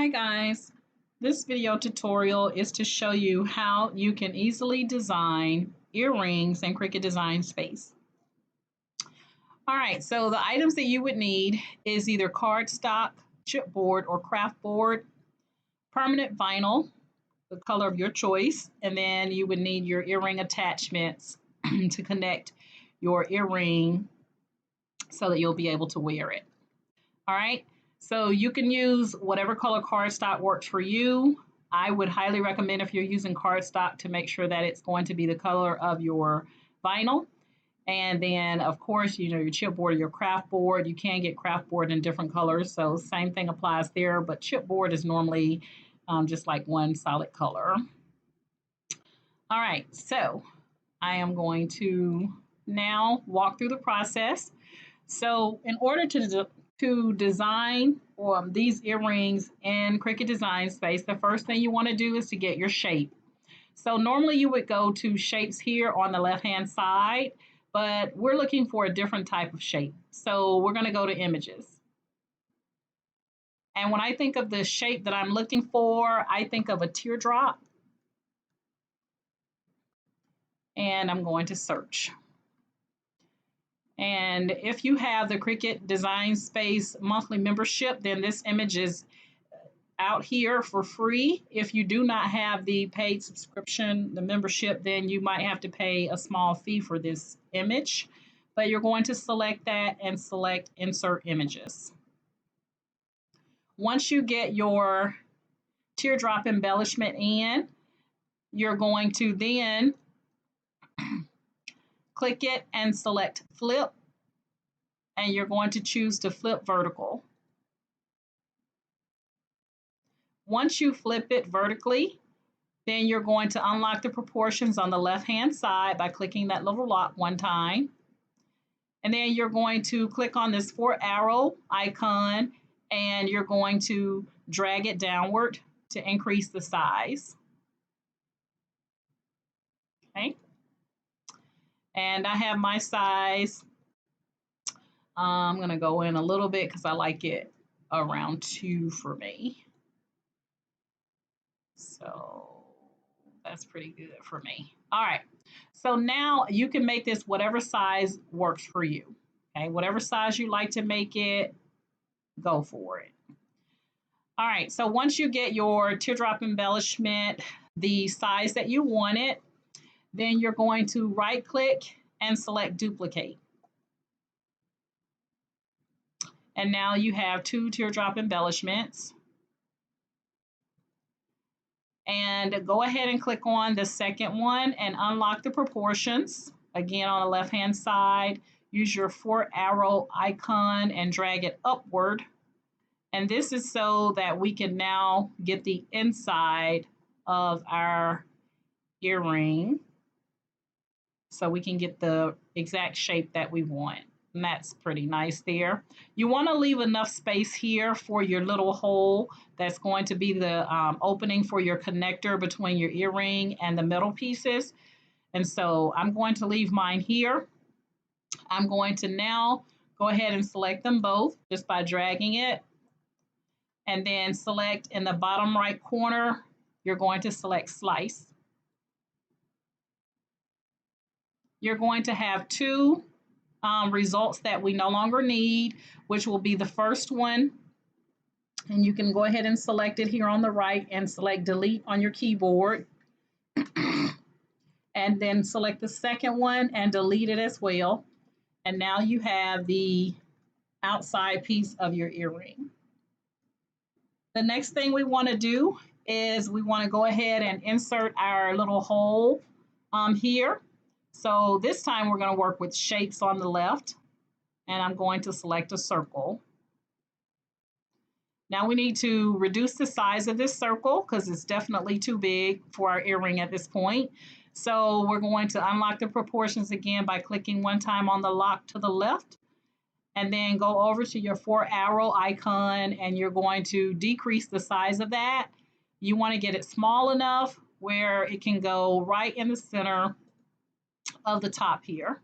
Hi guys, this video tutorial is to show you how you can easily design earrings in Cricut Design Space. All right, so the items that you would need is either cardstock, chipboard, or craft board, permanent vinyl, the color of your choice, and then you would need your earring attachments to connect your earring so that you'll be able to wear it. All right, so you can use whatever color cardstock works for you. I would highly recommend if you're using cardstock to make sure that it's going to be the color of your vinyl. And then, of course, your chipboard or your craft board. You can get craft board in different colors, so same thing applies there, but chipboard is normally just like one solid color. All right, so I am going to now walk through the process. So in order to design these earrings in Cricut Design Space, the first thing you want to do is to get your shape. So normally you would go to shapes here on the left-hand side, but we're looking for a different type of shape. So we're going to go to images. And when I think of the shape that I'm looking for, I think of a teardrop. And I'm going to search. And if you have the Cricut Design Space monthly membership, then this image is out here for free. If you do not have the paid subscription, the membership, then you might have to pay a small fee for this image. But you're going to select that and select Insert Images. Once you get your teardrop embellishment in, you're going to then click it and select Flip, and you're going to choose to flip vertical. Once you flip it vertically, then you're going to unlock the proportions on the left-hand side by clicking that little lock one time. And then you're going to click on this 4-arrow icon, and you're going to drag it downward to increase the size. Okay. And I have my size. I'm going to go in a little bit because I like it around 2 for me. So that's pretty good for me. All right. So now you can make this whatever size works for you. Okay. Whatever size you like to make it, go for it. All right. So once you get your teardrop embellishment, the size that you want it, then you're going to right click and select duplicate. And now you have 2 teardrop embellishments. And go ahead and click on the second one and unlock the proportions. Again, on the left-hand side, use your 4-arrow icon and drag it upward. And this is so that we can now get the inside of our earring, so we can get the exact shape that we want. And that's pretty nice there. You want to leave enough space here for your little hole that's going to be the opening for your connector between your earring and the metal pieces. And so I'm going to leave mine here. I'm going to now go ahead and select them both just by dragging it. And then select in the bottom right corner, you're going to select Slice. You're going to have 2 results that we no longer need, which will be the first one. And you can go ahead and select it here on the right and select Delete on your keyboard. And then select the second one and delete it as well. And now you have the outside piece of your earring. The next thing we want to do is we want to go ahead and insert our little hole here. So this time we're going to work with shapes on the left, and I'm going to select a circle. Now we need to reduce the size of this circle because it's definitely too big for our earring at this point. So we're going to unlock the proportions again by clicking one time on the lock to the left, and then go over to your 4-arrow icon, and you're going to decrease the size of that. You want to get it small enough where it can go right in the center of the top here.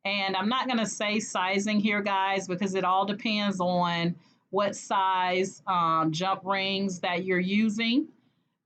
And I'm not going to say sizing here, guys, because it all depends on what size jump rings that you're using,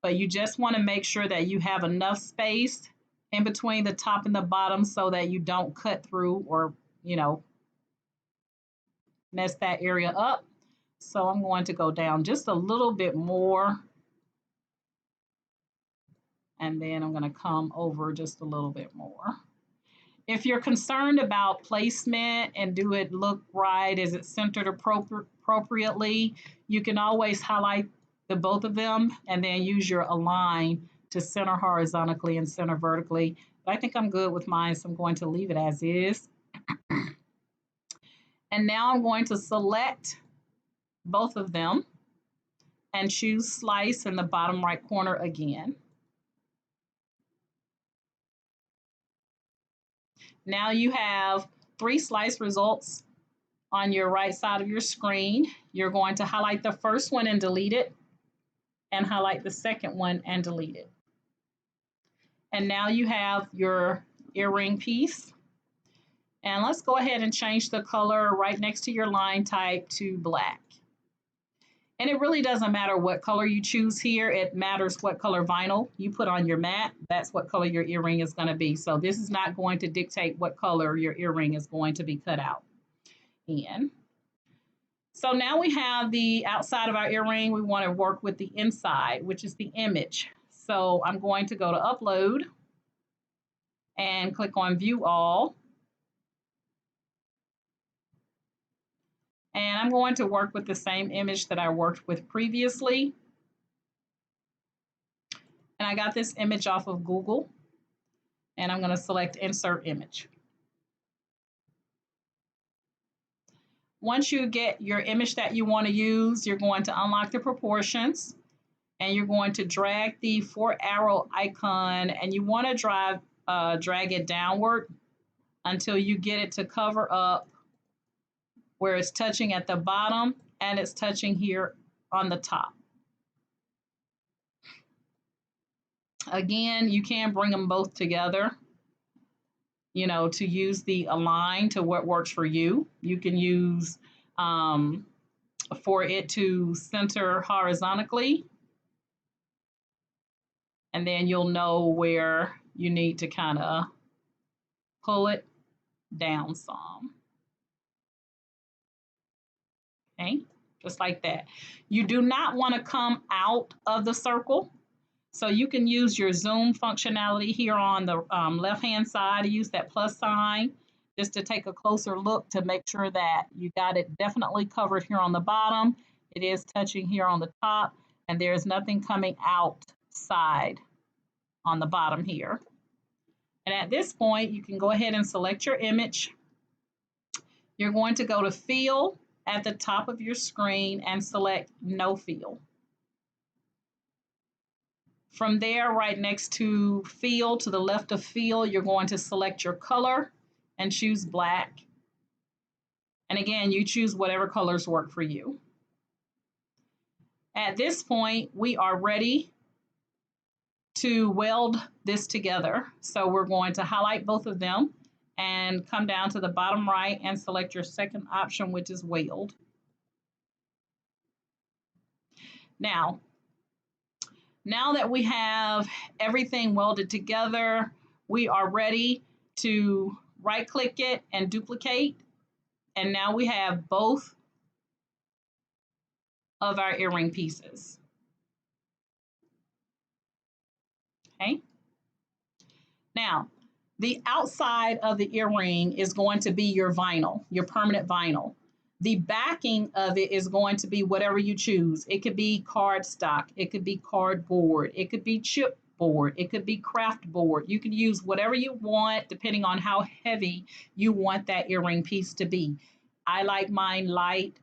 but you just want to make sure that you have enough space in between the top and the bottom so that you don't cut through or, you know, mess that area up. So I'm going to go down just a little bit more, and then I'm going to come over just a little bit more. If you're concerned about placement and do it look right, is it centered appropriately, you can always highlight the both of them and then use your align to center horizontally and center vertically. But I think I'm good with mine, so I'm going to leave it as is. And now I'm going to select both of them and choose slice in the bottom right corner again. Now you have 3 slice results on your right side of your screen. You're going to highlight the first one and delete it, and highlight the second one and delete it. And now you have your earring piece. And let's go ahead and change the color right next to your line type to black. And it really doesn't matter what color you choose here. It matters what color vinyl you put on your mat. That's what color your earring is going to be. So this is not going to dictate what color your earring is going to be cut out in. So now we have the outside of our earring. We want to work with the inside, which is the image. So I'm going to go to Upload and click on View All. And I'm going to work with the same image that I worked with previously. And I got this image off of Google. And I'm going to select Insert Image. Once you get your image that you want to use, you're going to unlock the proportions. And you're going to drag the 4-arrow icon. And you want to drag it downward until you get it to cover up where it's touching at the bottom and it's touching here on the top. Again, you can bring them both together, you know, to use the align to what works for you. You can use for it to center horizontally, and then you'll know where you need to kind of pull it down some. Okay, just like that. You do not want to come out of the circle. So you can use your zoom functionality here on the left-hand side, use that plus sign just to take a closer look to make sure that you got it definitely covered here on the bottom. It is touching here on the top, and there's nothing coming outside on the bottom here. And at this point, you can go ahead and select your image. You're going to go to Fill at the top of your screen and select No Fill. From there, right next to Fill, to the left of Fill, you're going to select your color and choose black. And again, you choose whatever colors work for you. At this point, we are ready to weld this together. So we're going to highlight both of them and come down to the bottom right and select your second option, which is Weld. Now that we have everything welded together, we are ready to right-click it and duplicate. And now we have both of our earring pieces. Okay. Now, the outside of the earring is going to be your vinyl, your permanent vinyl. The backing of it is going to be whatever you choose. It could be cardstock, it could be cardboard, it could be chipboard, it could be craft board. You can use whatever you want depending on how heavy you want that earring piece to be. I like mine light.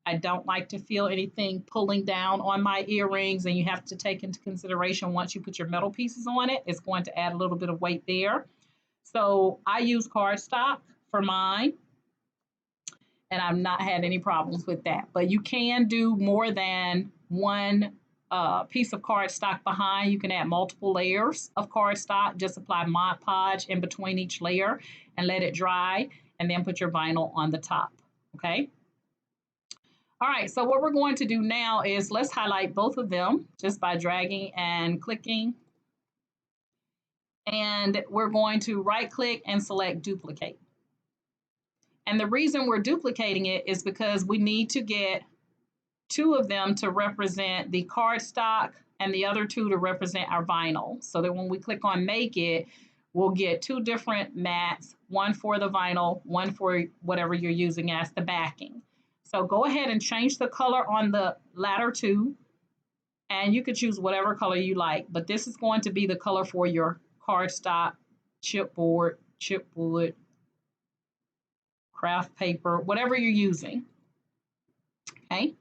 I don't like to feel anything pulling down on my earrings, and you have to take into consideration once you put your metal pieces on it, it's going to add a little bit of weight there. So I use cardstock for mine, and I've not had any problems with that. But you can do more than one piece of cardstock behind. You can add multiple layers of cardstock. Just apply Mod Podge in between each layer and let it dry, and then put your vinyl on the top, okay? All right, so what we're going to do now is let's highlight both of them just by dragging and clicking. And we're going to right click and select duplicate. And the reason we're duplicating it is because we need to get two of them to represent the cardstock and the other two to represent our vinyl. So that when we click on make it, we'll get two different mats, one for the vinyl, one for whatever you're using as the backing. So go ahead and change the color on the latter two, and you could choose whatever color you like, but this is going to be the color for your cardstock, chipboard, chipwood, craft paper, whatever you're using. Okay.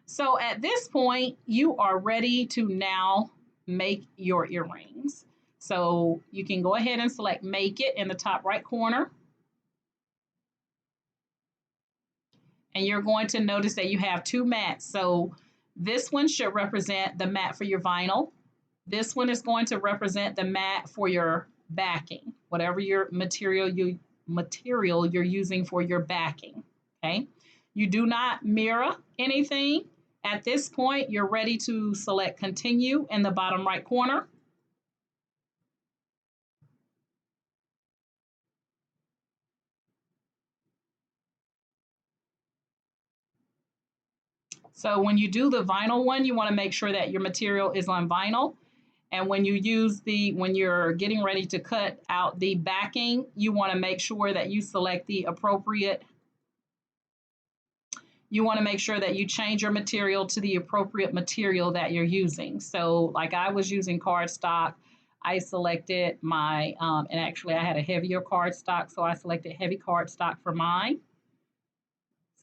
So at this point, you are ready to now make your earrings. So you can go ahead and select make it in the top right corner. And you're going to notice that you have two mats. So this one should represent the mat for your vinyl. This one is going to represent the mat for your backing, whatever your material you're using for your backing. Okay. You do not mirror anything. At this point, you're ready to select continue in the bottom right corner. So when you do the vinyl one, you want to make sure that your material is on vinyl. And when you're getting ready to cut out the backing, you want to make sure that you select the appropriate, you want to make sure that you change your material to the appropriate material that you're using. So like I was using cardstock, I selected my, and actually I had a heavier cardstock, so I selected heavy cardstock for mine.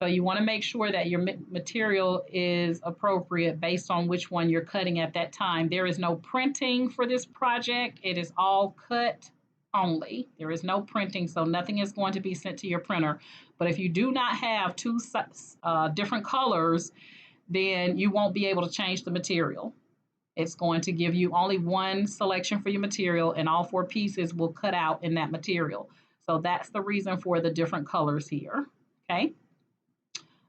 So you want to make sure that your material is appropriate based on which one you're cutting at that time. There is no printing for this project. It is all cut only. There is no printing, so nothing is going to be sent to your printer. But if you do not have two different colors, then you won't be able to change the material. It's going to give you only one selection for your material, and all four pieces will cut out in that material. So that's the reason for the different colors here. Okay.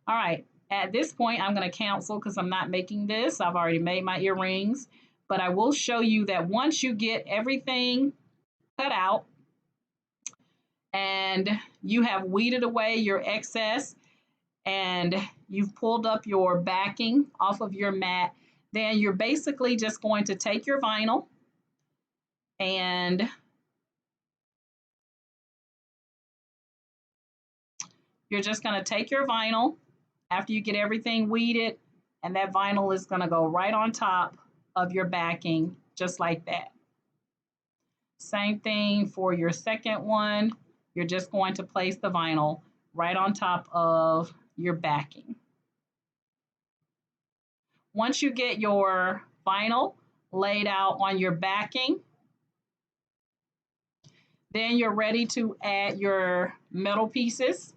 All right, at this point, I'm going to cancel because I'm not making this. I've already made my earrings, but I will show you that once you get everything cut out and you have weeded away your excess and you've pulled up your backing off of your mat, then you're basically just going to take your vinyl and you're just going to take your vinyl after you get everything weeded, and that vinyl is going to go right on top of your backing, just like that. Same thing for your second one. You're just going to place the vinyl right on top of your backing. Once you get your vinyl laid out on your backing, then you're ready to add your metal pieces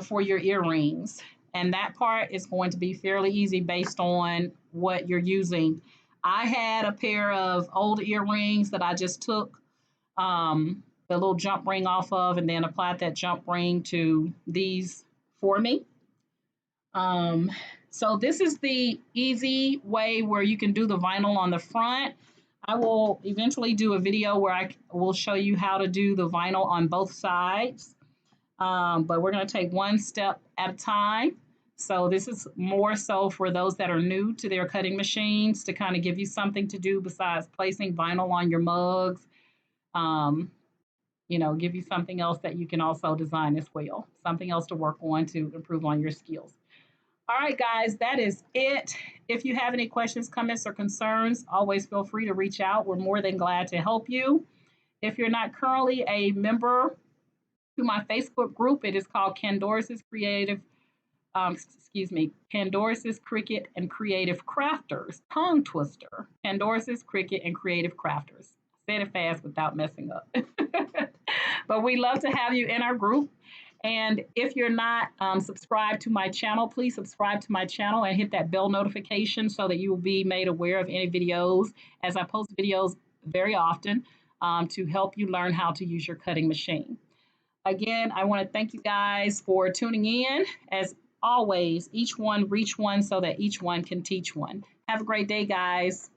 for your earrings. And that part is going to be fairly easy based on what you're using. I had a pair of old earrings that I just took the little jump ring off of and then applied that jump ring to these for me. So this is the easy way where you can do the vinyl on the front. I will eventually do a video where I will show you how to do the vinyl on both sides. But we're going to take one step at a time. So this is more so for those that are new to their cutting machines to kind of give you something to do besides placing vinyl on your mugs. Give you something else that you can also design as well, something else to work on to improve on your skills. All right, guys, that is it. If you have any questions, comments, or concerns, always feel free to reach out. We're more than glad to help you. If you're not currently a member to my Facebook group, it is called Candoris's Cricut and Creative Crafters. Tongue twister. Candoris's Cricut and Creative Crafters. Said it fast without messing up. But we love to have you in our group. And if you're not subscribed to my channel, please subscribe to my channel and hit that bell notification so that you will be made aware of any videos, as I post videos very often to help you learn how to use your cutting machine. Again, I want to thank you guys for tuning in. As always, each one reach one so that each one can teach one. Have a great day, guys.